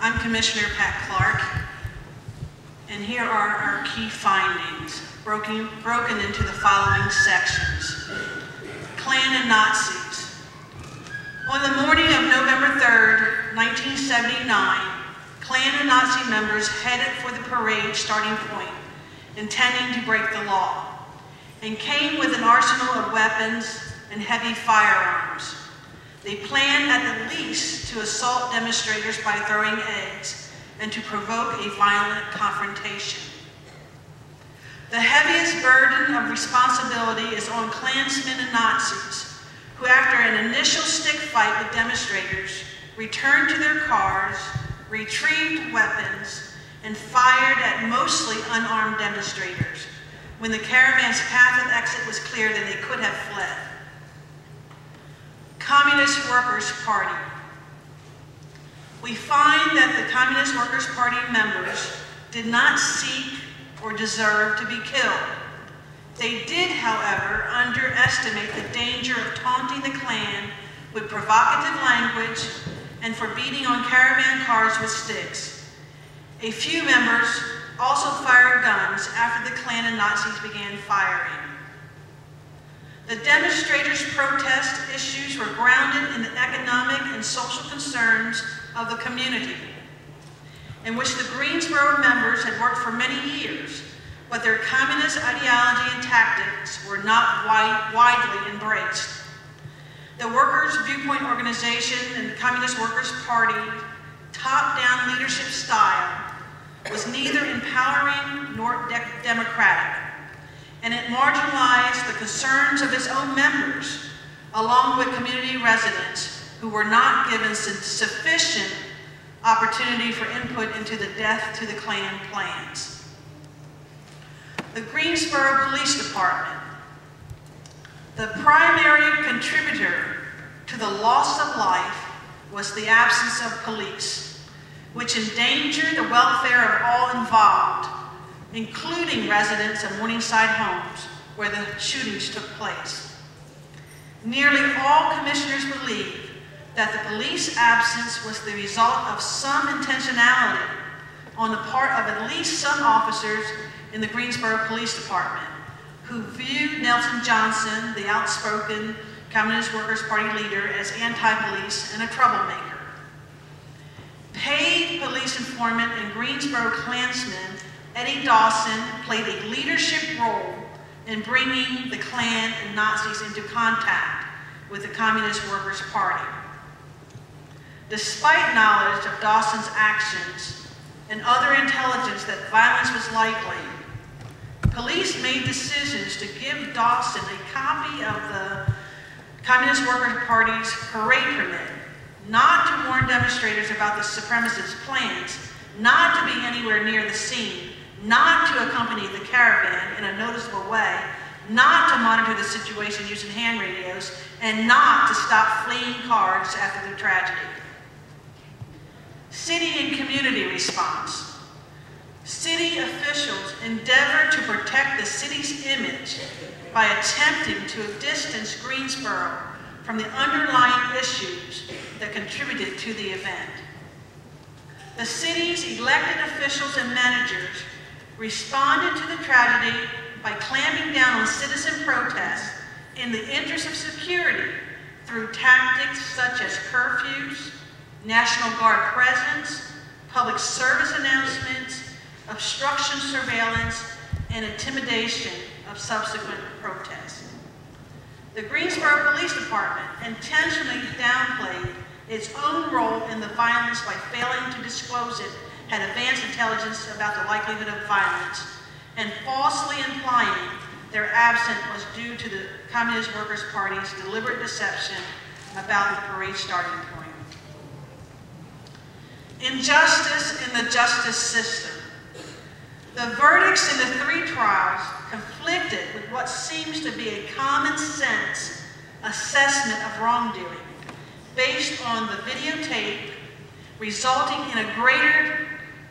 I'm Commissioner Pat Clark, and here are our key findings, broken into the following sections. Klan and Nazis. On the morning of November 3rd, 1979, Klan and Nazi members headed for the parade starting point, intending to break the law, and came with an arsenal of weapons and heavy firearms. They planned at the least to assault demonstrators by throwing eggs and to provoke a violent confrontation. The heaviest burden of responsibility is on Klansmen and Nazis, who after an initial stick fight with demonstrators, returned to their cars, retrieved weapons, and fired at mostly unarmed demonstrators. When the caravan's path of exit was clear, then they could have fled. Communist Workers' Party. We find that the Communist Workers' Party members did not seek or deserve to be killed. They did, however, underestimate the danger of taunting the Klan with provocative language and for beating on caravan cars with sticks. A few members also fired guns after the Klan and Nazis began firing. The demonstrators' protest issues were grounded in the economic and social concerns of the community, in which the Greensboro members had worked for many years, but their communist ideology and tactics were not widely embraced. The Workers' Viewpoint Organization and the Communist Workers' Party top-down leadership style was neither empowering nor democratic, and it marginalized the concerns of its own members, along with community residents who were not given sufficient opportunity for input into the death to the Klan plans. The Greensboro Police Department. The primary contributor to the loss of life was the absence of police, which endangered the welfare of all involved, including residents of Morningside homes where the shootings took place. Nearly all commissioners believe that the police absence was the result of some intentionality on the part of at least some officers in the Greensboro Police Department, who viewed Nelson Johnson, the outspoken Communist Workers' Party leader, as anti-police and a troublemaker. Paid police informant and Greensboro Klansman Eddie Dawson played a leadership role in bringing the Klan and Nazis into contact with the Communist Workers' Party. Despite knowledge of Dawson's actions and other intelligence that violence was likely, police made decisions to give Dawson a copy of the Communist Workers' Party's parade permit, not to warn demonstrators about the supremacist plans, not to be anywhere near the scene, not to accompany the caravan in a noticeable way, not to monitor the situation using hand radios, and not to stop fleeing cars after the tragedy. City and community response. City officials endeavored to protect the city's image by attempting to distance Greensboro from the underlying issues that contributed to the event. The city's elected officials and managers responded to the tragedy by clamping down on citizen protests in the interest of security through tactics such as curfews, National Guard presence, public service announcements, obstruction surveillance, and intimidation of subsequent protests. The Greensboro Police Department intentionally downplayed its own role in the violence by failing to disclose it had advanced intelligence about the likelihood of violence, and falsely implying their absence was due to the Communist Workers' Party's deliberate deception about the parade starting point. Injustice in the justice system. The verdicts in the 3 trials conflicted with what seems to be a common sense assessment of wrongdoing based on the videotape, resulting in a greater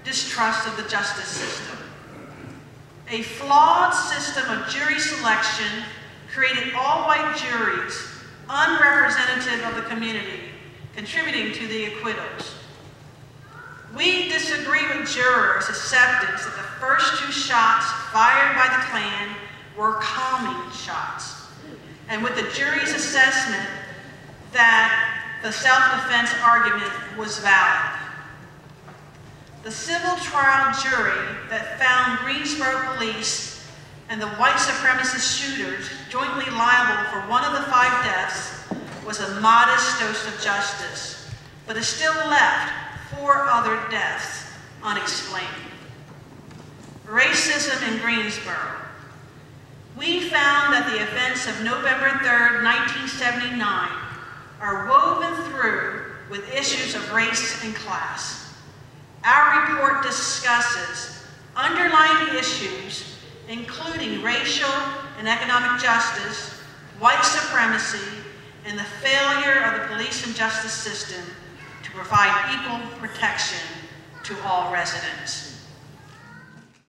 distrust of the justice system. A flawed system of jury selection created all-white juries, unrepresentative of the community, contributing to the acquittals. We disagree with jurors' acceptance that the first 2 shots fired by the Klan were calming shots, and with the jury's assessment that the self-defense argument was valid. The civil trial jury that found Greensboro police and the white supremacist shooters jointly liable for one of the 5 deaths was a modest dose of justice, but it still left 4 other deaths unexplained. Racism in Greensboro. We found that the events of November 3rd, 1979 are woven through with issues of race and class. Our report discusses underlying issues including racial and economic justice, white supremacy, and the failure of the police and justice system to provide equal protection to all residents.